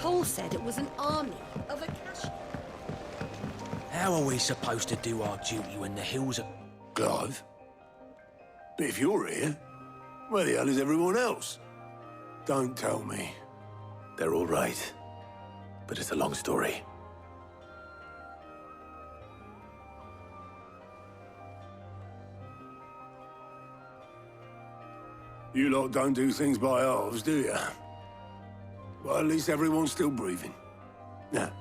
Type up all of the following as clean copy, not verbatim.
Cole said it was an army of a cash. How are we supposed to do our duty when the hills are... Clive? But if you're here, where the hell is everyone else? Don't tell me. They're all right. But it's a long story. You lot don't do things by halves, do you? Well, at least everyone's still breathing. Now,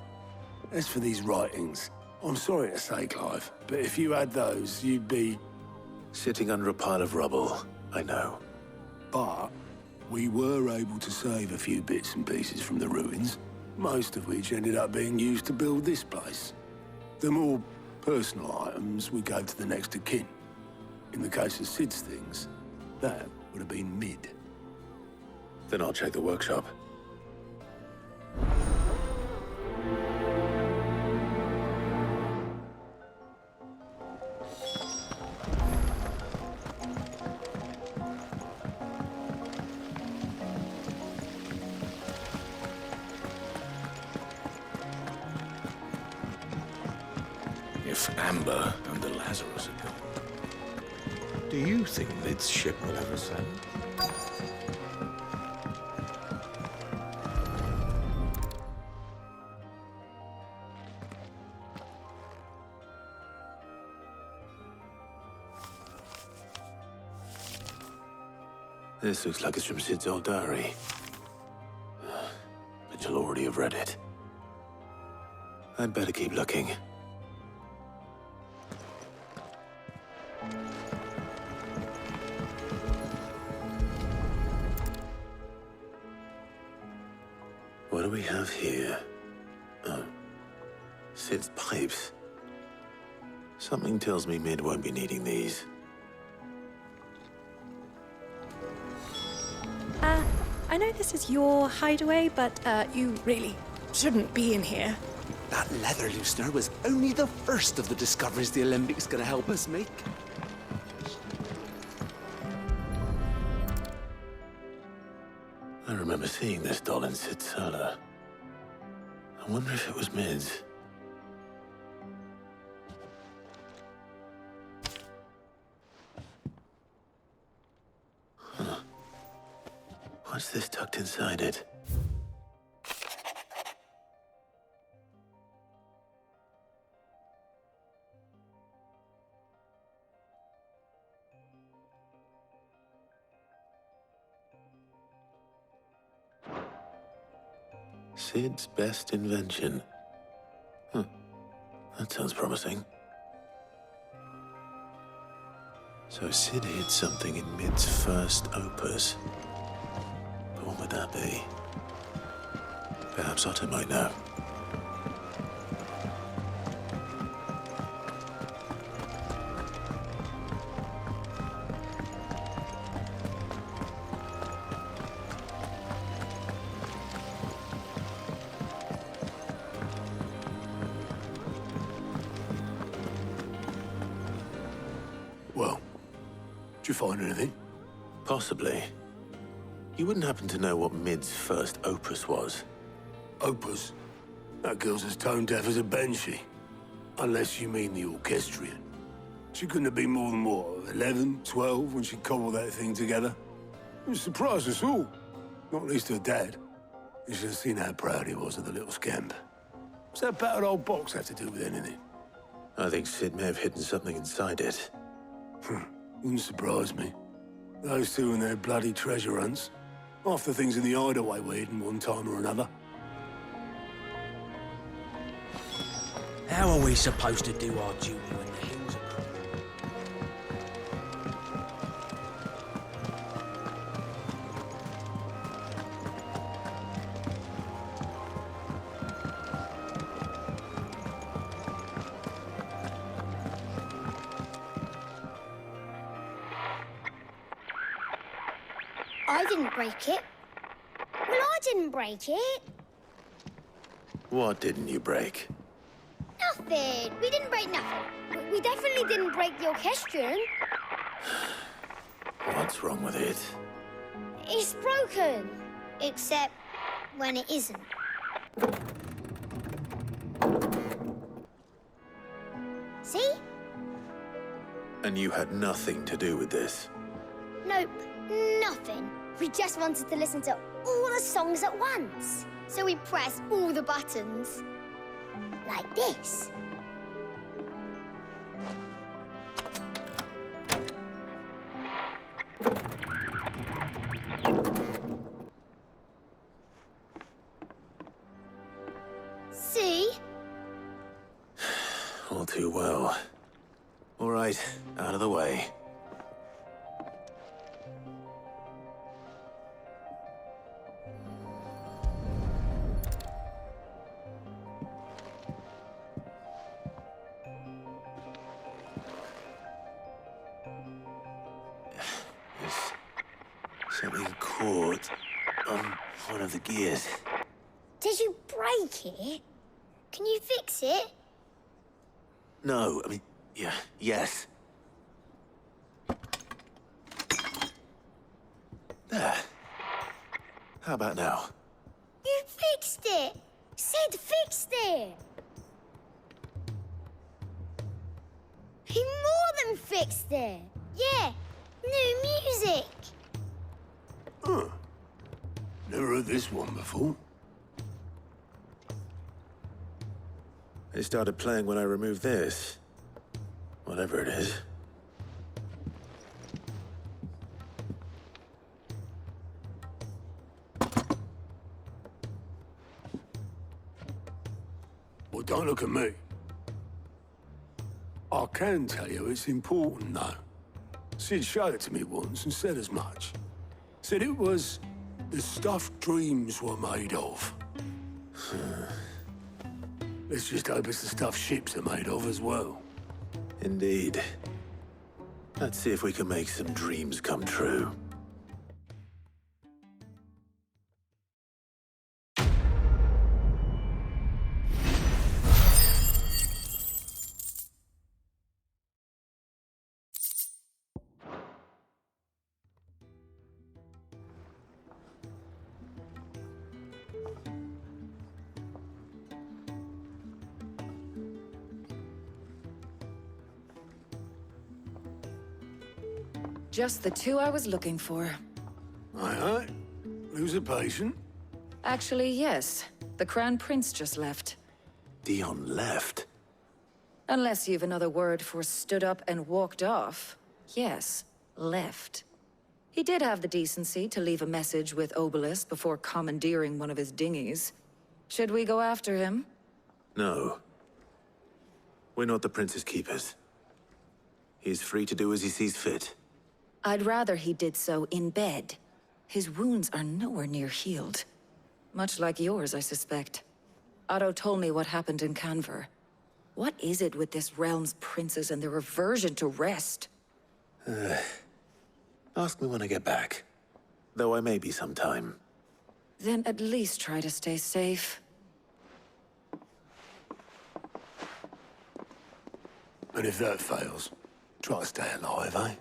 as for these writings, I'm sorry to say, Clive, but if you had those, you'd be... Sitting under a pile of rubble, I know. But we were able to save a few bits and pieces from the ruins, most of which ended up being used to build this place. The more personal items we gave to the next of kin. In the case of Sid's things, that would have been mid. Then I'll check the workshop. If Amber and the Lazarus are gone, do you think Lid's ship will ever sail? This looks like it's from Sid's old diary. But you'll already have read it. I'd better keep looking. What do we have here? Oh. Sid's pipes. Something tells me Mid won't be needing these. I know this is your hideaway, but you really shouldn't be in here. That leather loosener was only the first of the discoveries the Olympics gonna help us make. I remember seeing this doll in Sid's cellar. I wonder if it was Mid's. Huh. What's this tucked inside it? Sid's best invention. That sounds promising. So Sid hid something in Mid's first opus. But what would that be? Perhaps Otto might know. Well, did you find anything? Possibly. You wouldn't happen to know what Mid's first opus was? Opus? That girl's as tone deaf as a banshee. Unless you mean the orchestrion. She couldn't have been more than, what, 11, 12 when she cobbled that thing together? It surprised us all. Not least her dad. You should have seen how proud he was of the little scamp. What's that battered old box have to do with anything? I think Sid may have hidden something inside it. Wouldn't surprise me. Those two and their bloody treasure hunts. Half the things in the hideaway were hidden one time or another. How are we supposed to do our duty when the hills are crumbling? I didn't break it. Well, I didn't break it. What didn't you break? Nothing. We didn't break nothing. We definitely didn't break the orchestrion. What's wrong with it? It's broken. Except when it isn't. See? And you had nothing to do with this? Nope, nothing. We just wanted to listen to all the songs at once. So we pressed all the buttons. Like this. See? All too well. All right, out of the way. There's something caught on one of the gears. Did you break it? Can you fix it? No, I mean, yes. There. How about now? You fixed it! Sid fixed it! He more than fixed it! Yeah, new music! Huh. Never heard this one before. It started playing when I removed this. Whatever it is. Well, don't look at me. I can tell you it's important, though. Sid showed it to me once and said as much. Said it was the stuff dreams were made of. Let's just hope it's the stuff ships are made of as well. Indeed. Let's see if we can make some dreams come true. Just the two I was looking for. Aye. Lose a patient? Actually, yes. The Crown Prince just left. Dion left. Unless you've another word for stood up and walked off. Yes, left. He did have the decency to leave a message with Obelisk before commandeering one of his dinghies. Should we go after him? No. We're not the Prince's keepers. He's free to do as he sees fit. I'd rather he did so in bed. His wounds are nowhere near healed. Much like yours, I suspect. Otto told me what happened in Canver. What is it with this realm's princes and their aversion to rest? Ask me when I get back. Though I may be sometime. Then at least try to stay safe. And if that fails, try to stay alive, eh?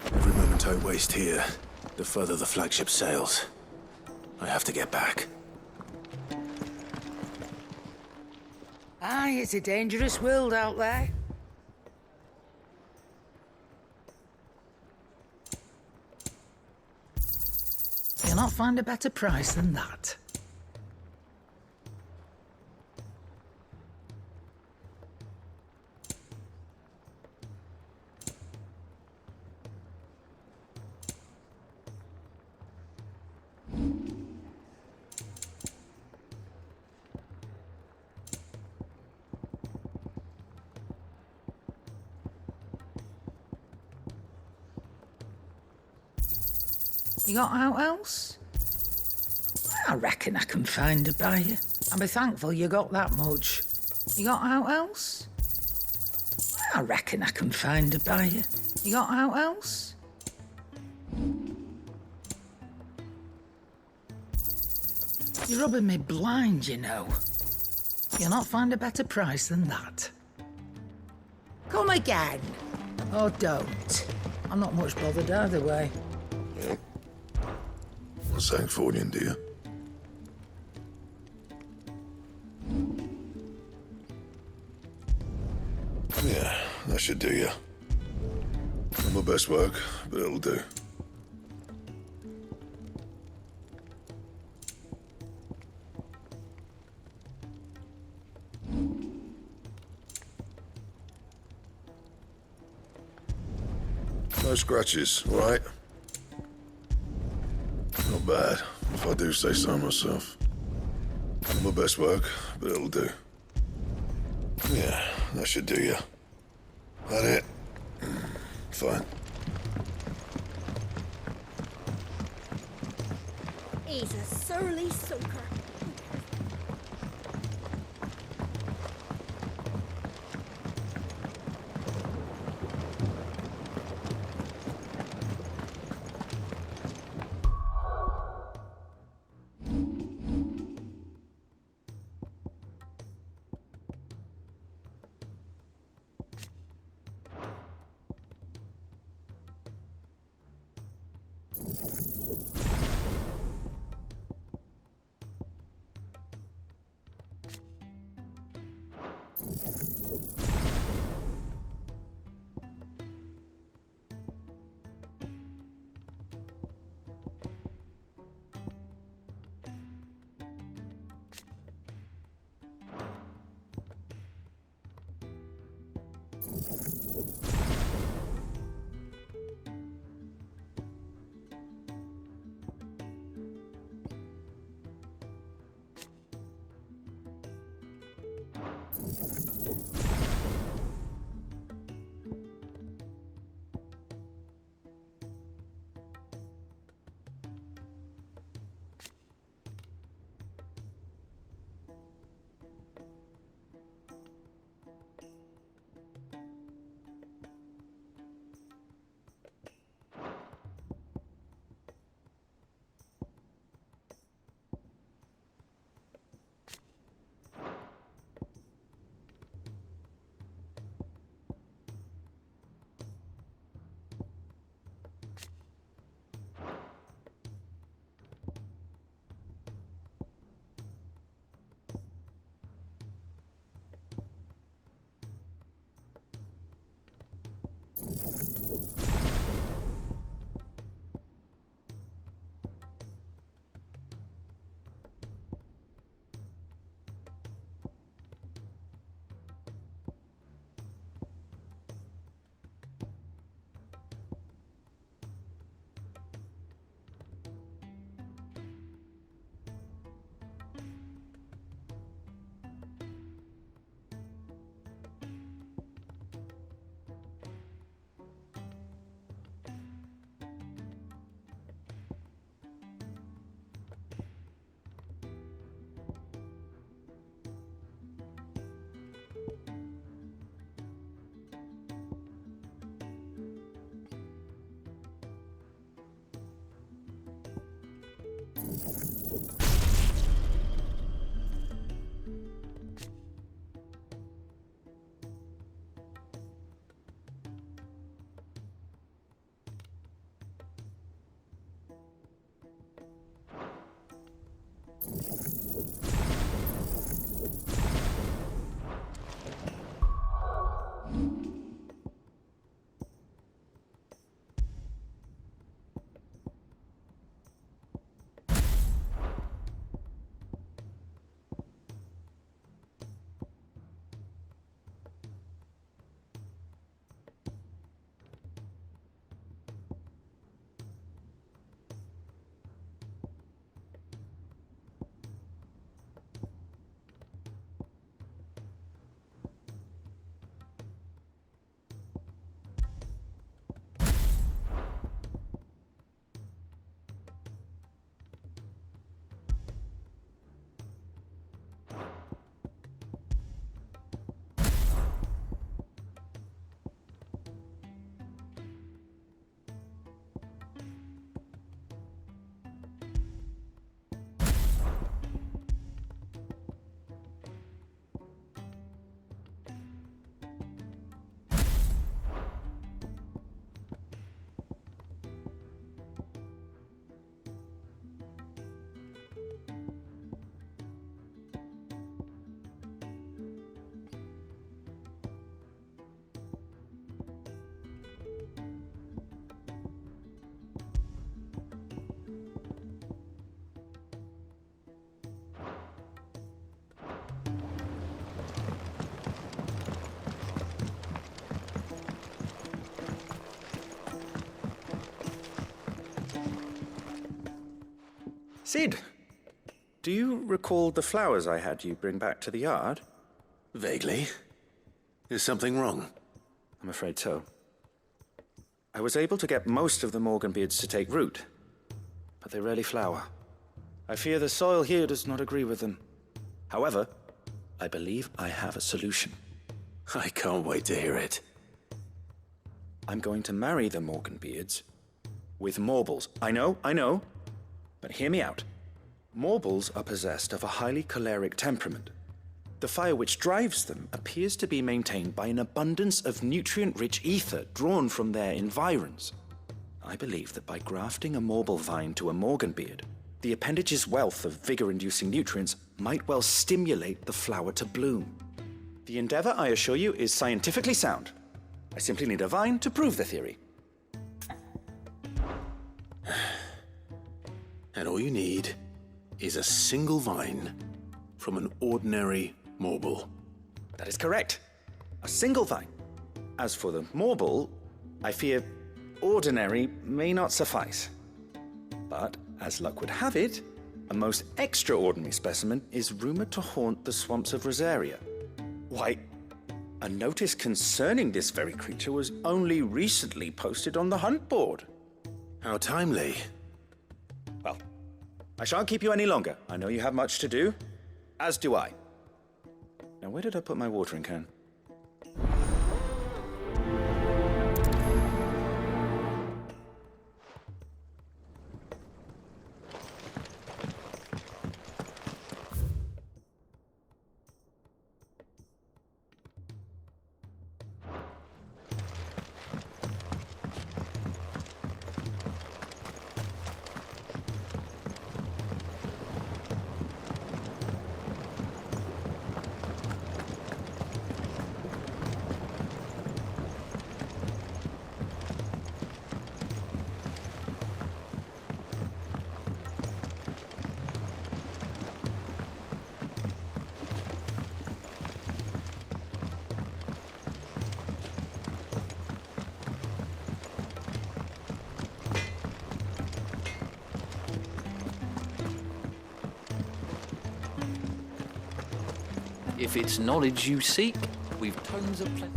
Every moment I waste here, the further the flagship sails. I have to get back. Aye, it's a dangerous world out there. You'll not find a better price than that. You got out else? I reckon I can find a buyer. I'll be thankful you got that much. You got out else? I reckon I can find a buyer. You got out else? You're rubbing me blind, you know. You'll not find a better price than that. Come again. Or don't. I'm not much bothered either way. Yeah. Well, Sancfordian, do you? Yeah, that should do you. Not my best work, but it'll do. No scratches, all right? Not bad, if I do say so myself. Not my best work, but it'll do. Yeah, that should do you. That it? Fine. He's a surly soaker. Sid, do you recall the flowers I had you bring back to the yard? Vaguely. Is something wrong? I'm afraid so. I was able to get most of the Morganbeards to take root, but they rarely flower. I fear the soil here does not agree with them. However, I believe I have a solution. I can't wait to hear it. I'm going to marry the Morganbeards with Morbles. I know, but hear me out. Morbles are possessed of a highly choleric temperament. The fire which drives them appears to be maintained by an abundance of nutrient-rich ether drawn from their environs. I believe that by grafting a Morble vine to a Morganbeard, the appendage's wealth of vigor-inducing nutrients might well stimulate the flower to bloom. The endeavor, I assure you, is scientifically sound. I simply need a vine to prove the theory. And all you need is a single vine from an ordinary Morble. That is correct. A single vine. As for the Morble, I fear ordinary may not suffice. But, as luck would have it, a most extraordinary specimen is rumored to haunt the swamps of Rosaria. Why, a notice concerning this very creature was only recently posted on the hunt board. How timely. Well, I shan't keep you any longer. I know you have much to do, as do I. Now, where did I put my watering can? If it's knowledge you seek, we've tons of plenty.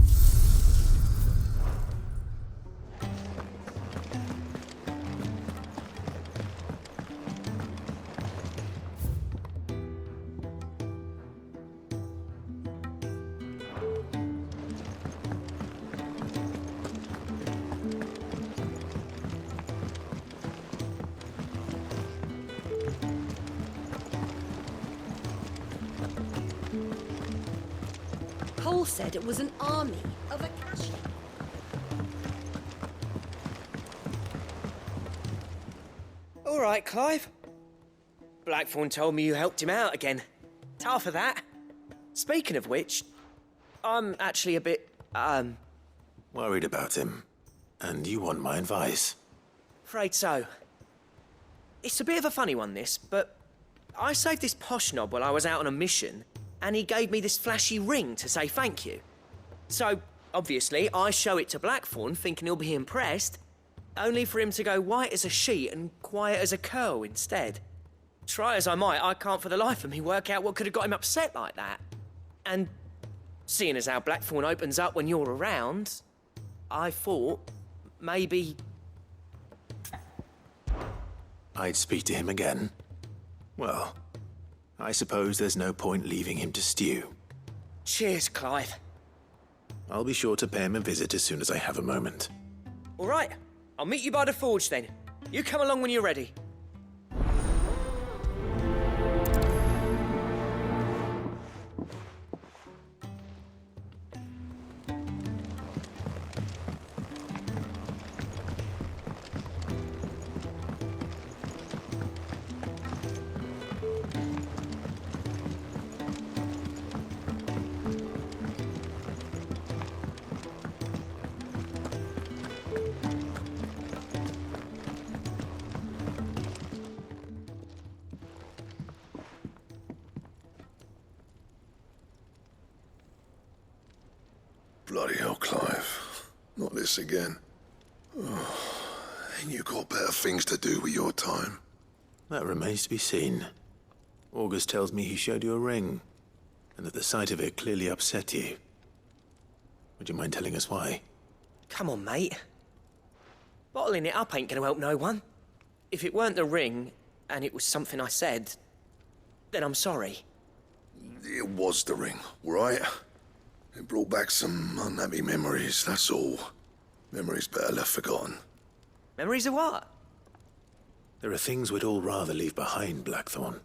Cole said it was an army of Akashi. All right, Clive. Blackthorn told me you helped him out again. Tough for that. Speaking of which, I'm actually a bit, Worried about him. And you want my advice? afraid so. It's a bit of a funny one, this, but I saved this posh knob while I was out on a mission, and he gave me this flashy ring to say thank you. So, obviously, I show it to Blackthorn, thinking he'll be impressed, only for him to go white as a sheet and quiet as a curl instead. Try as I might, I can't for the life of me work out what could have got him upset like that. And seeing as how Blackthorn opens up when you're around, I thought maybe... I'd speak to him again. Well, I suppose there's no point leaving him to stew. Cheers, Clive. I'll be sure to pay him a visit as soon as I have a moment. All right, I'll meet you by the forge then. You come along when you're ready. Bloody hell, Clive. Not this again. Oh, ain't you got better things to do with your time? That remains to be seen. August tells me he showed you a ring, and that the sight of it clearly upset you. Would you mind telling us why? Come on, mate. Bottling it up ain't gonna help no one. If it weren't the ring, and it was something I said, then I'm sorry. It was the ring, right? It brought back some unhappy memories, that's all. Memories better left forgotten. Memories of what? There are things we'd all rather leave behind, Blackthorn.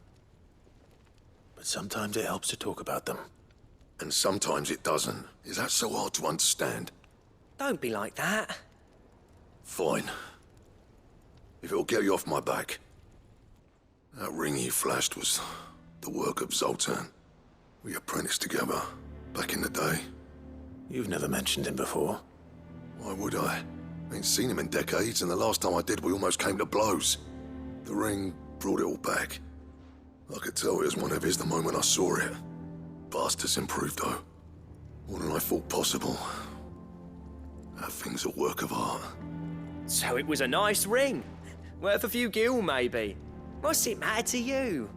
But sometimes it helps to talk about them. And sometimes it doesn't. Is that so hard to understand? Don't be like that. Fine. If it'll get you off my back. That ring you flashed was the work of Zoltan. We apprenticed together, back in the day. You've never mentioned him before. Why would I? Ain't seen him in decades, and the last time I did, we almost came to blows. The ring brought it all back. I could tell it was one of his the moment I saw it. Bastard's improved, though. More than I thought possible. That thing's a work of art. So it was a nice ring. Worth a few gil, maybe. What's it matter to you?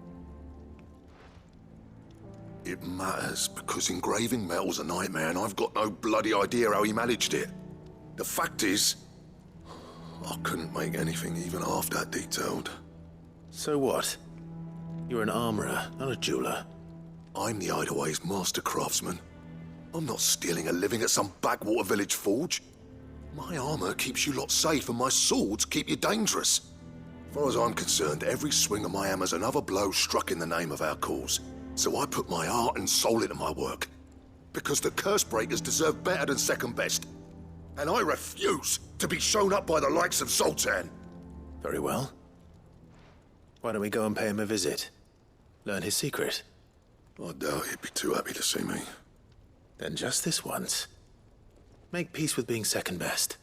It matters because engraving metal's a nightmare, and I've got no bloody idea how he managed it. The fact is, I couldn't make anything even half that detailed. So what? You're an armorer, not a jeweler. I'm the Hideaway's master craftsman. I'm not stealing a living at some backwater village forge. My armor keeps you lot safe, and my swords keep you dangerous. As far as I'm concerned, every swing of my hammer's another blow struck in the name of our cause. So I put my heart and soul into my work. Because the curse breakers deserve better than second best. And I refuse to be shown up by the likes of Zoltan. Very well. Why don't we go and pay him a visit? Learn his secret. I doubt he'd be too happy to see me. Then just this once. Make peace with being second best.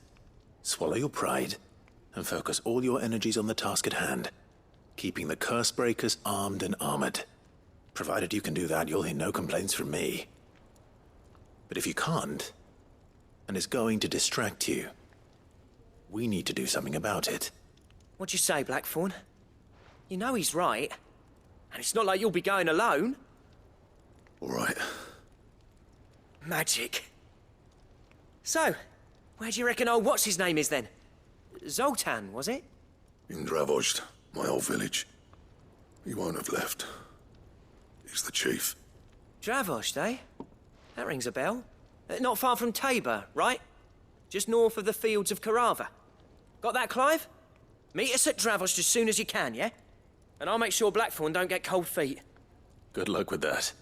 Swallow your pride, and focus all your energies on the task at hand. Keeping the curse breakers armed and armored. Provided you can do that, you'll hear no complaints from me. But if you can't, and it's going to distract you, we need to do something about it. What'd you say, Blackthorn? You know he's right. And it's not like you'll be going alone. All right. Magic. So, where do you reckon old what's-his-name is then? Zoltan, was it? In Dravozd, my old village. He won't have left. He's the chief. Dravozd, eh? That rings a bell. Not far from Tabor, right? Just north of the fields of Carava. Got that, Clive? Meet us at Dravozd as soon as you can, yeah? And I'll make sure Blackthorn don't get cold feet. Good luck with that.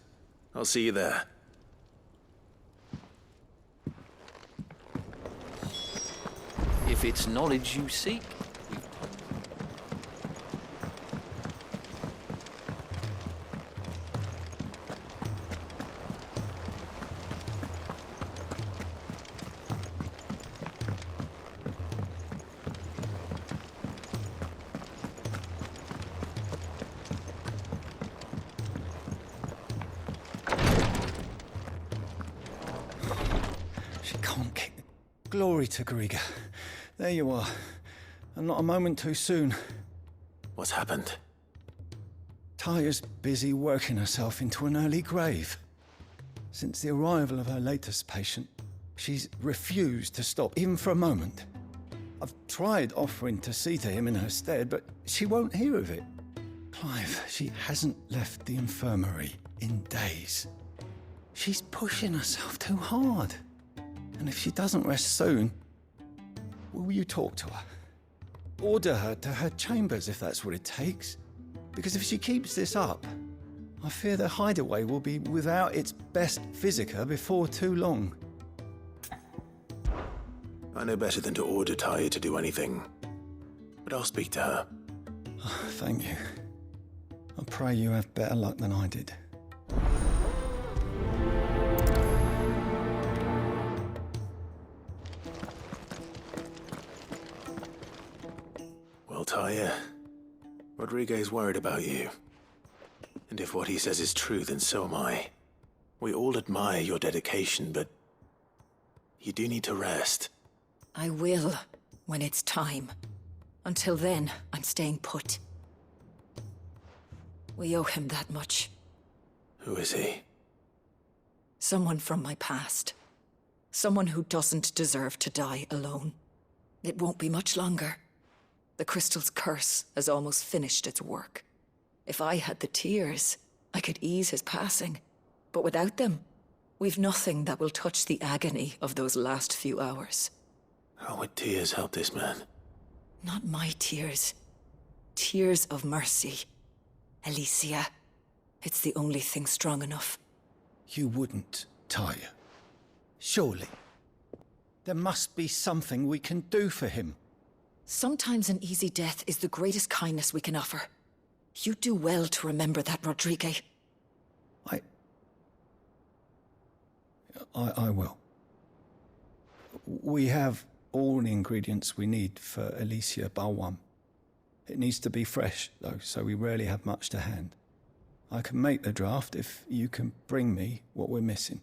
I'll see you there. If it's knowledge you seek, She can't kick. Glory to Griga. There you are. And not a moment too soon. What's happened? Taya's busy working herself into an early grave. Since the arrival of her latest patient, she's refused to stop, even for a moment. I've tried offering to see to him in her stead, but she won't hear of it. Clive, she hasn't left the infirmary in days. She's pushing herself too hard. And if she doesn't rest soon, will you talk to her? Order her to her chambers if that's what it takes. Because if she keeps this up, I fear the Hideaway will be without its best physica before too long. I know better than to order Taya to do anything. But I'll speak to her. Oh, thank you. I pray you have better luck than I did. Well, Taya, Rodriguez worried about you. And if what he says is true, then so am I. We all admire your dedication, but you do need to rest. I will, when it's time. Until then, I'm staying put. We owe him that much. Who is he? Someone from my past. Someone who doesn't deserve to die alone. It won't be much longer. The crystal's curse has almost finished its work. If I had the tears, I could ease his passing. But without them, we've nothing that will touch the agony of those last few hours. How would tears help this man? Not my tears. Tears of mercy. Alicia. It's the only thing strong enough. You wouldn't, Tyre. Surely. There must be something we can do for him. Sometimes an easy death is the greatest kindness we can offer. You do well to remember that, Rodrigue. I will. We have all the ingredients we need for Alicia Balwam. It needs to be fresh, though, so we rarely have much to hand. I can make the draft if you can bring me what we're missing.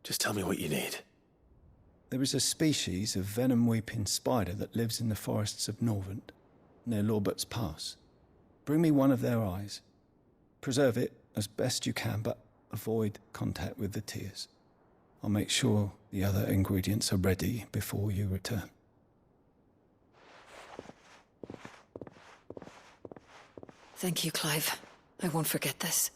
Just tell me what you need. There is a species of venom-weeping spider that lives in the forests of Norvent, near Lorbert's Pass. Bring me one of their eyes. Preserve it as best you can, but avoid contact with the tears. I'll make sure the other ingredients are ready before you return. Thank you, Clive. I won't forget this.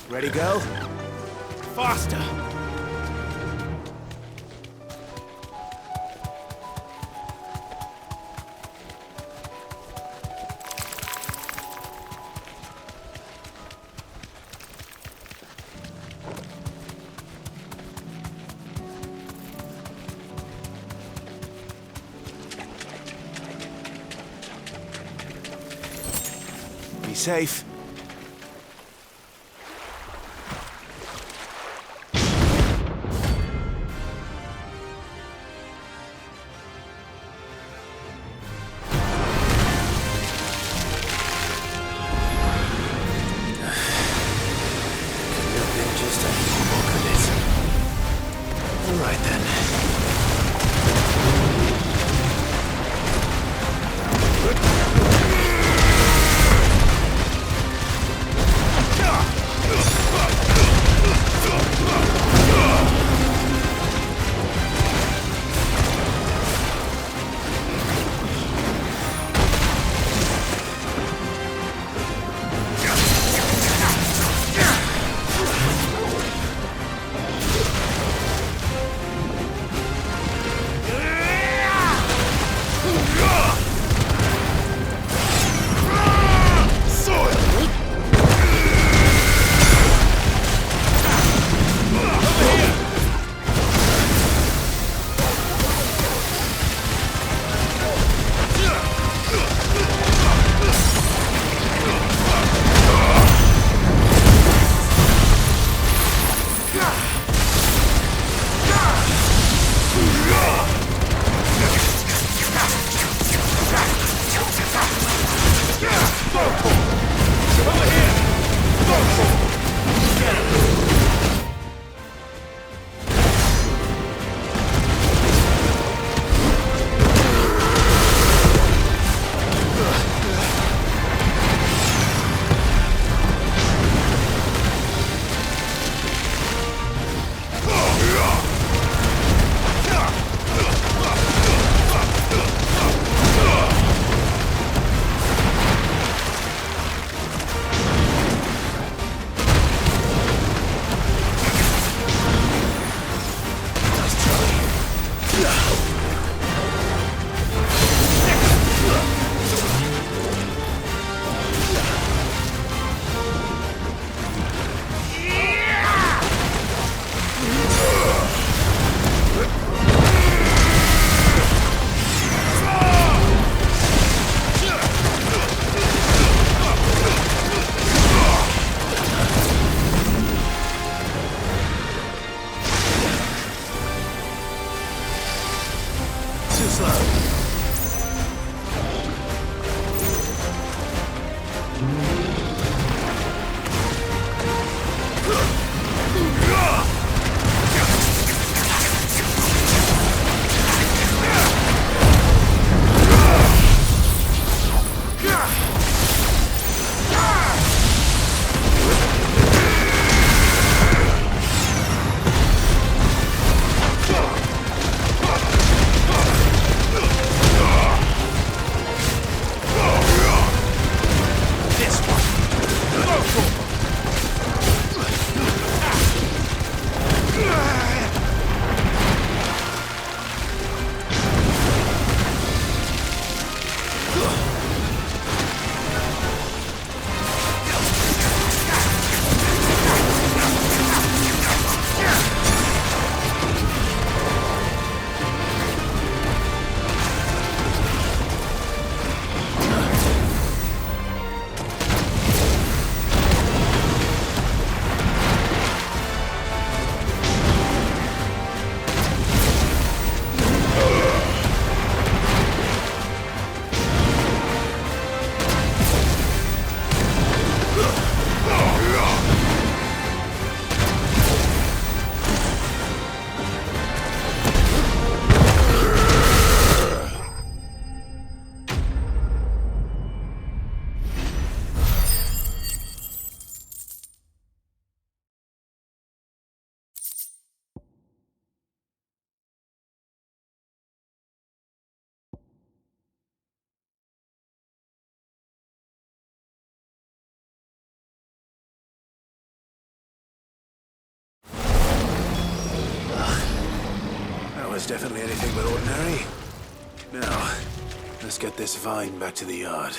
Ready, go? Faster! Be safe. That was definitely anything but ordinary. Now, let's get this vine back to the yard.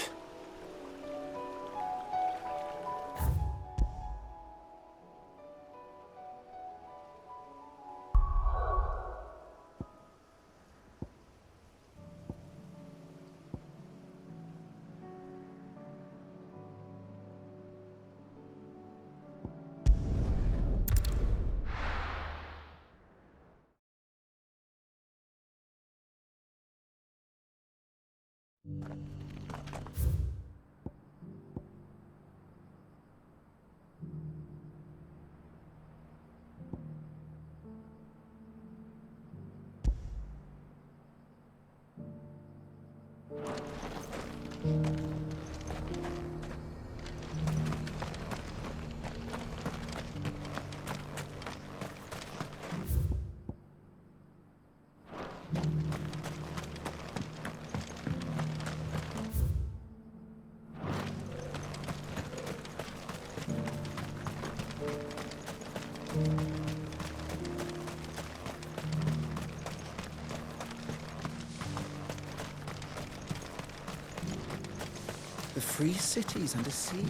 The free city's under siege.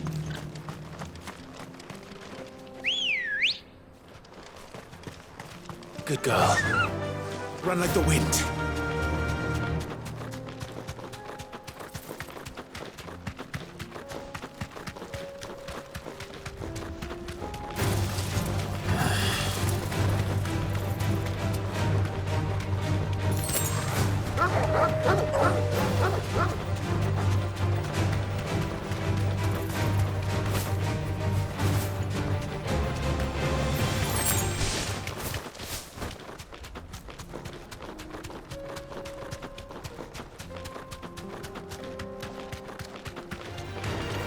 Good girl. Run like the wind.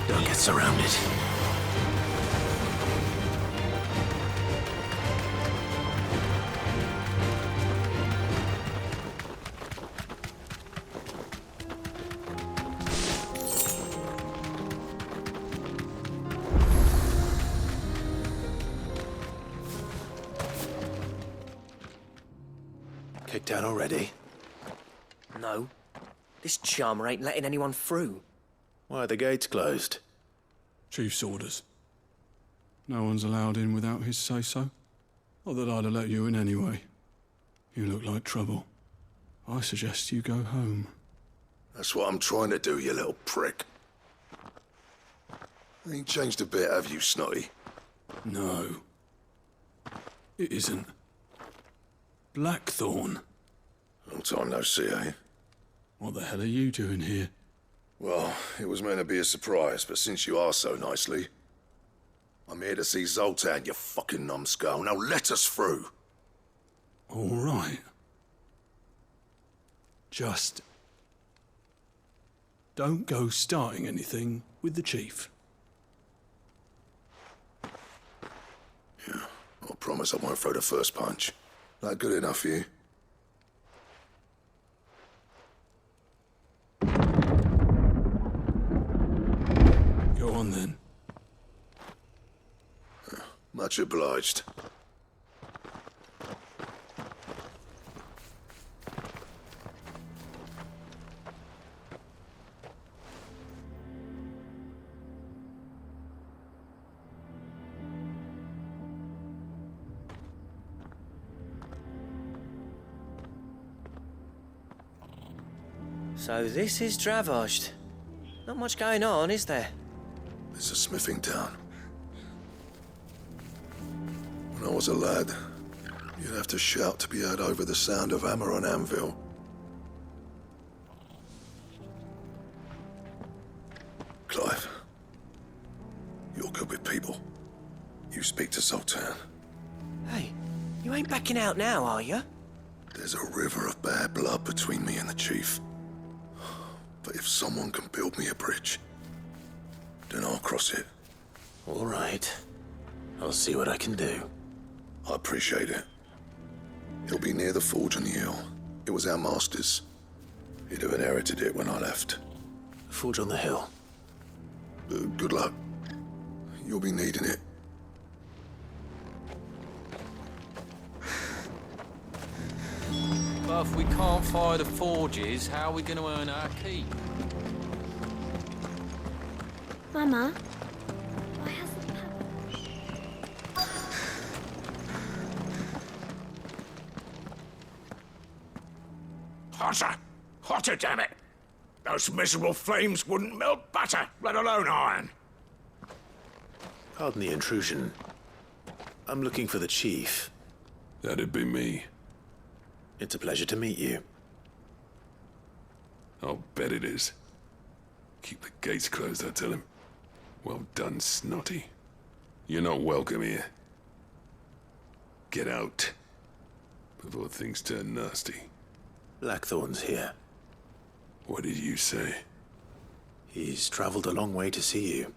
Don't get surrounded. Kicked down already? No. This charmer ain't letting anyone through. Why are the gates closed? Chief's orders. No one's allowed in without his say-so. Not that I'd have let you in anyway. You look like trouble. I suggest you go home. That's what I'm trying to do, you little prick. Ain't changed a bit, have you, Snotty? No. It isn't. Blackthorn. Long time no see, eh? What the hell are you doing here? Well, it was meant to be a surprise, but since you are so nicely, I'm here to see Zoltan, you fucking numbskull. Now let us through. All right. Just don't go starting anything with the chief. Yeah, I promise I won't throw the first punch. That good enough for you? Go on then. Much obliged. So this is Dravozd. Not much going on, is there? It's a smithing town. When I was a lad, you'd have to shout to be heard over the sound of hammer on anvil. Clive, you're good with people. You speak to Zoltan. Hey, you ain't backing out now, are you? There's a river of bad blood between me and the chief. But if someone can build me a bridge, then I'll cross it. All right. I'll see what I can do. I appreciate it. It'll be near the forge on the hill. It was our master's. He'd have inherited it when I left. The forge on the hill? Good luck. You'll be needing it. But if we can't fire the forges, how are we going to earn our keep? Mama, why hasn't Hotter! Hotter, damn it! Those miserable flames wouldn't melt butter, let alone iron. Pardon the intrusion. I'm looking for the chief. That'd be me. It's a pleasure to meet you. I'll bet it is. Keep the gates closed, I tell him. Well done, Snotty. You're not welcome here. Get out. Before things turn nasty. Blackthorn's here. What did you say? He's traveled a long way to see you.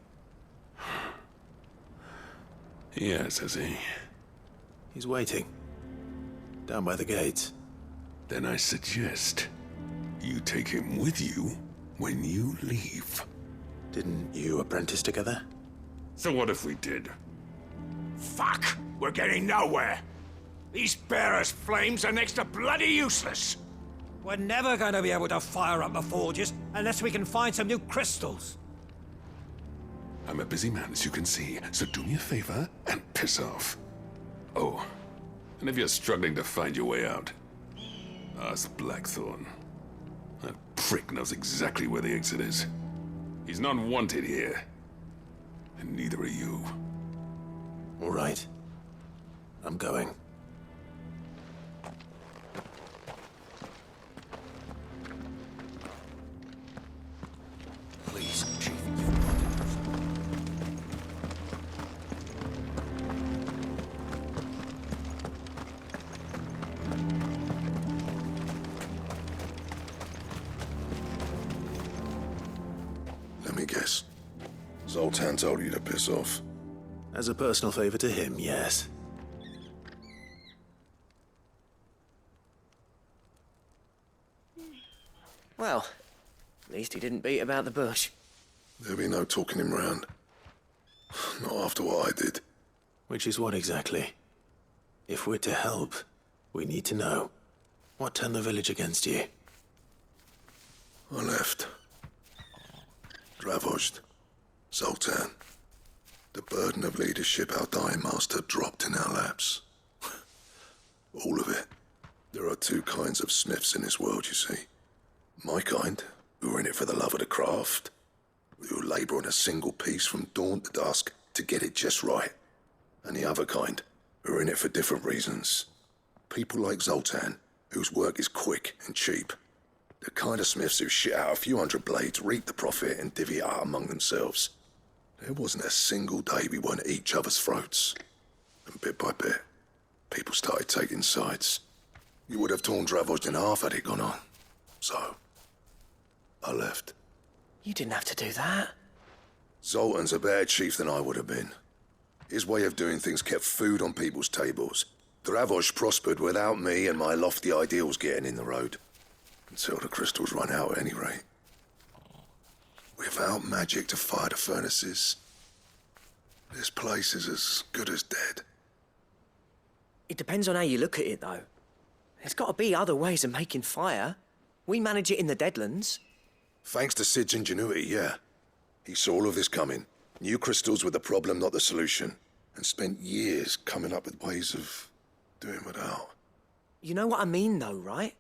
Yes, has he? He's waiting. Down by the gates. Then I suggest you take him with you when you leave. Didn't you apprentice together? So what if we did? Fuck! We're getting nowhere. These bearers' flames are next to bloody useless. We're never going to be able to fire up the forges unless we can find some new crystals. I'm a busy man, as you can see, so do me a favor and piss off. Oh, and if you're struggling to find your way out, ask Blackthorn. That prick knows exactly where the exit is. He's not wanted here. And neither are you. All right. I'm going. Please, Chief, Let me guess. Zoltan told you to piss off. As a personal favor to him, yes. Well, at least he didn't beat about the bush. There'll be no talking him round. Not after what I did. Which is what exactly? If we're to help, we need to know. What turned the village against you? I left. Dravozd. Zoltan. The burden of leadership our dying master dropped in our laps. All of it. There are two kinds of smiths in this world, you see. My kind, who are in it for the love of the craft, who labour on a single piece from dawn to dusk to get it just right. And the other kind, who are in it for different reasons. People like Zoltan, whose work is quick and cheap. The kind of smiths who shit out a few hundred blades, reap the profit, and divvy it out among themselves. There wasn't a single day we weren't at each other's throats. And bit by bit, people started taking sides. You would have torn Dravost in half had it gone on. So, I left. You didn't have to do that. Zoltan's a better chief than I would have been. His way of doing things kept food on people's tables. Dravost prospered without me and my lofty ideals getting in the road. Until the crystals run out at any rate. Without magic to fire the furnaces, this place is as good as dead. It depends on how you look at it, though. There's got to be other ways of making fire. We manage it in the Deadlands. Thanks to Sid's ingenuity, yeah. He saw all of this coming, knew crystals were the problem, not the solution, and spent years coming up with ways of doing without. You know what I mean, though, right?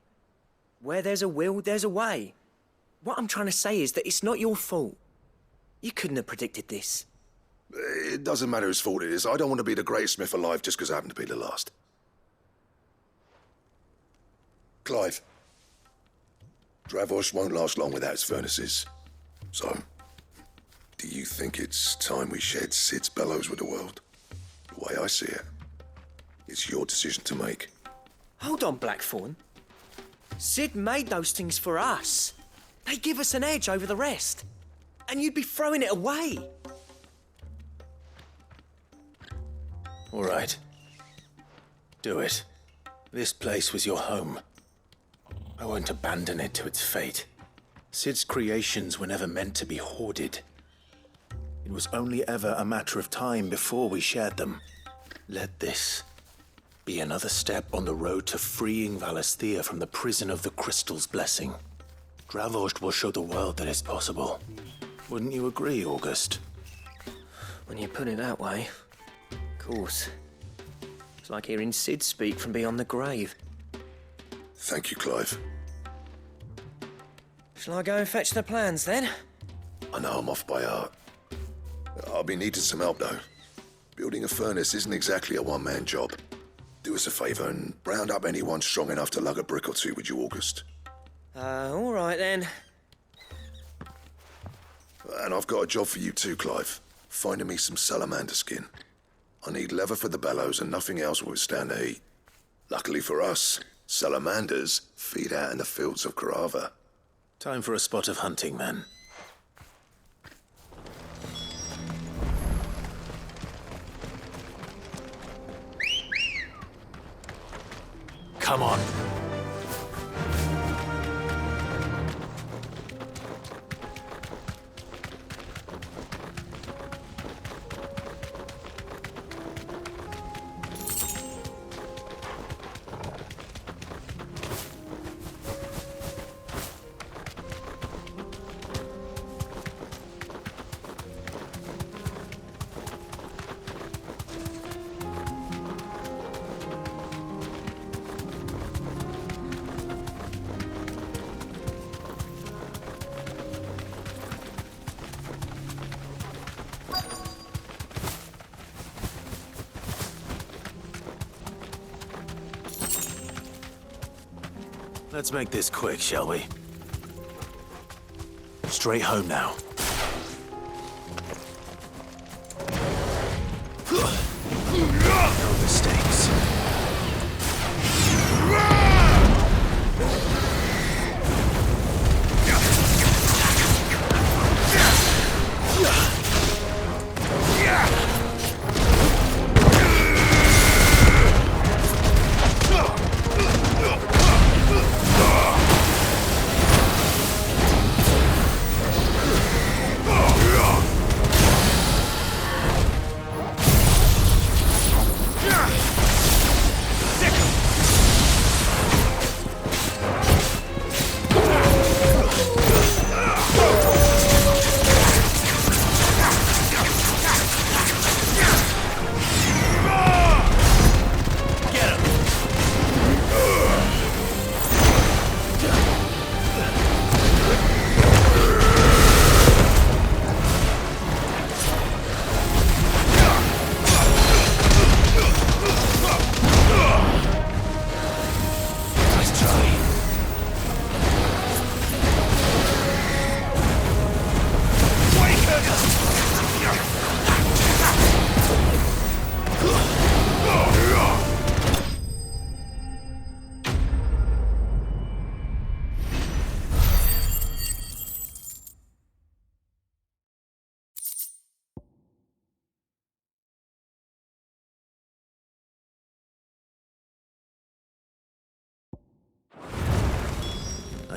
Where there's a will, there's a way. What I'm trying to say is that it's not your fault. You couldn't have predicted this. It doesn't matter whose fault it is. I don't want to be the greatest smith alive just because I happen to be the last. Clive. Dravost won't last long without its furnaces. So, do you think it's time we shared Sid's bellows with the world? The way I see it, it's your decision to make. Hold on, Blackthorn. Sid made those things for us. They give us an edge over the rest. And you'd be throwing it away. All right. Do it. This place was your home. I won't abandon it to its fate. Sid's creations were never meant to be hoarded. It was only ever a matter of time before we shared them. Let this be another step on the road to freeing Valisthea from the prison of the Crystal's blessing. Dravost will show the world that it's possible. Wouldn't you agree, August? When you put it that way, of course. It's like hearing Sid speak from beyond the grave. Thank you, Clive. Shall I go and fetch the plans, then? I know I'm off by heart. I'll be needing some help, though. Building a furnace isn't exactly a one-man job. Do us a favour and round up anyone strong enough to lug a brick or two, would you, August? All right, then. And I've got a job for you too, Clive. Finding me some salamander skin. I need leather for the bellows and nothing else will withstand the heat. Luckily for us, salamanders feed out in the fields of Carava. Time for a spot of hunting, then. Come on. Let's make this quick, shall we? Straight home now. No mistakes.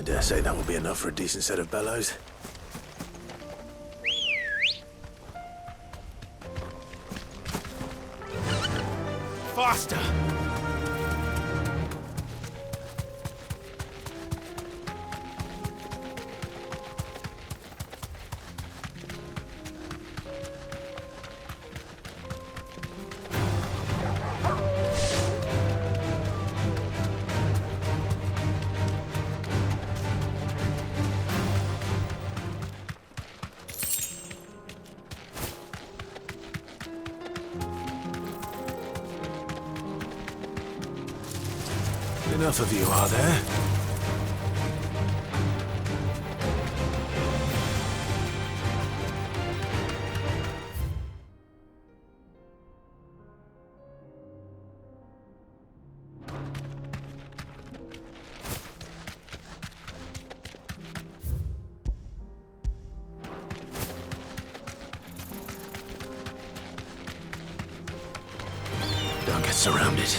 dare say that will be enough for a decent set of bellows. Faster! Enough of you, are there? Don't get surrounded.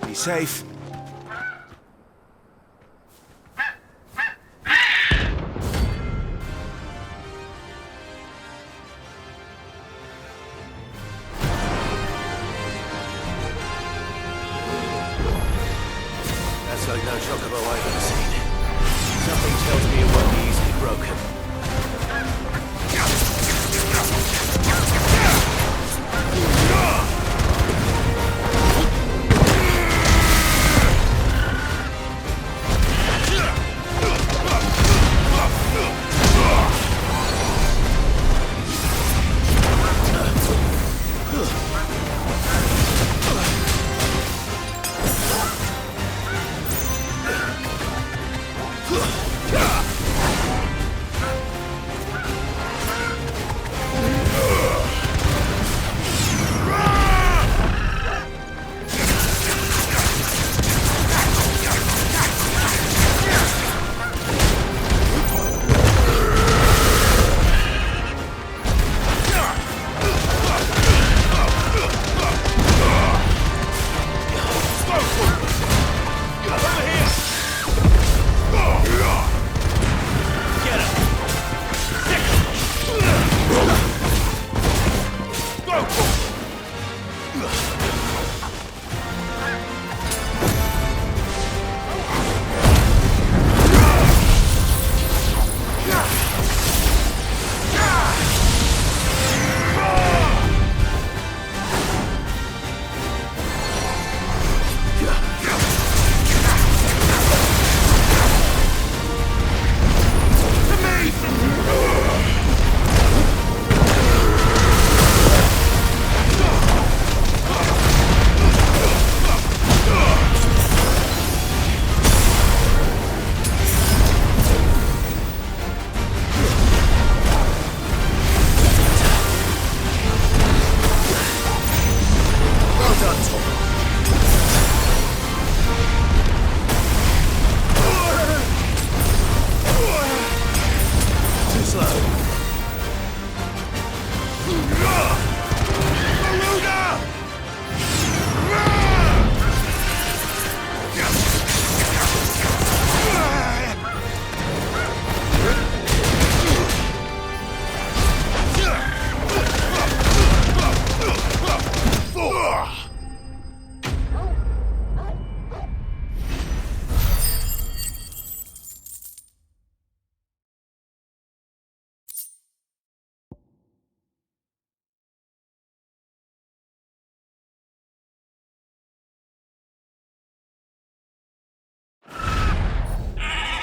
Be safe. That's like no chocobo I've ever seen. Something tells me it won't be easily broken.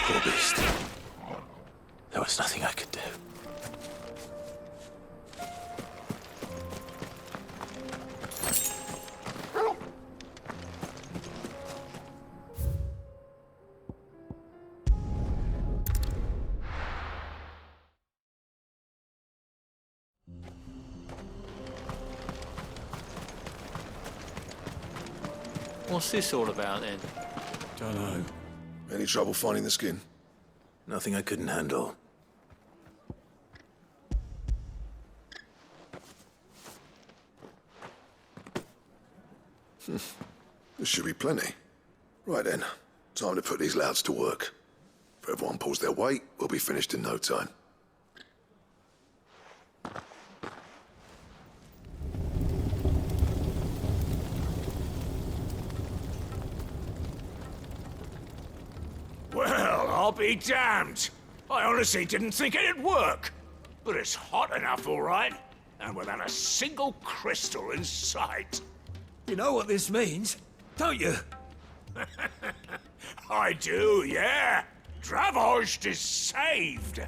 Poor beast. There was nothing I could do. What's this all about then? Don't know. Any trouble finding the skin? Nothing I couldn't handle. There should be plenty. Right then, time to put these louds to work. If everyone pulls their weight, we'll be finished in no time. Well, I'll be damned. I honestly didn't think it'd work. But it's hot enough, all right. And without a single crystal in sight. You know what this means, don't you? I do, yeah. Dravost is saved.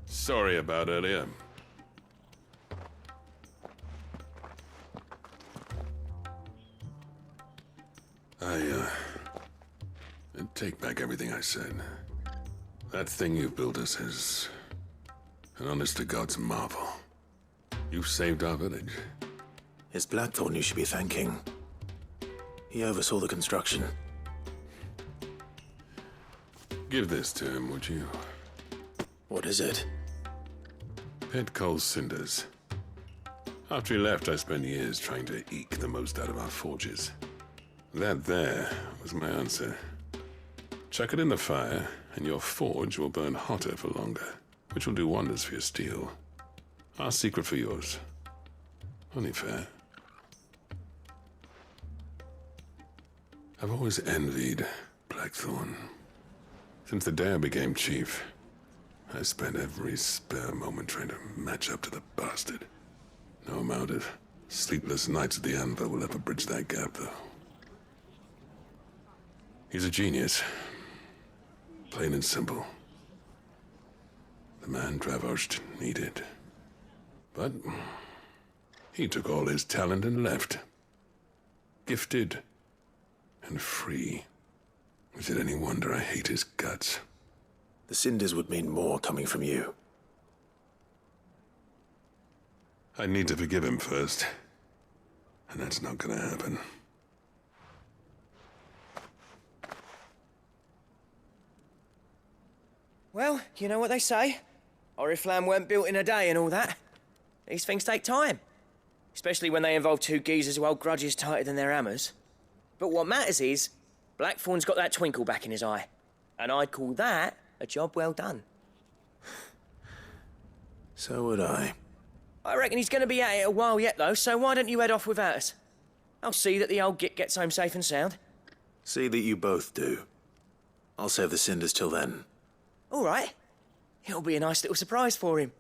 Sorry about earlier. I take back everything I said. That thing you built us is an honest-to-God's marvel. You've saved our village. It's Blackthorn you should be thanking. He oversaw the construction. Give this to him, would you? What is it? Pet Cole's cinders. After he left, I spent years trying to eke the most out of our forges. That there was my answer. Chuck it in the fire, and your forge will burn hotter for longer, which will do wonders for your steel. Our secret for yours. Only fair. I've always envied Blackthorn. Since the day I became chief, I spent every spare moment trying to match up to the bastard. No amount of sleepless nights at the Anvil will ever bridge that gap, though. He's a genius. Plain and simple. The man Dravost needed. But he took all his talent and left. Gifted and free. Is it any wonder I hate his guts? The cinders would mean more coming from you. I need to forgive him first. And that's not gonna happen. Well, you know what they say. Oriflamme weren't built in a day and all that. These things take time. Especially when they involve two geezers who hold grudges tighter than their hammers. But what matters is, Blackthorn's got that twinkle back in his eye. And I'd call that a job well done. So would I. I reckon he's going to be at it a while yet, though, so why don't you head off without us? I'll see that the old git gets home safe and sound. See that you both do. I'll save the cinders till then. All right. It'll be a nice little surprise for him.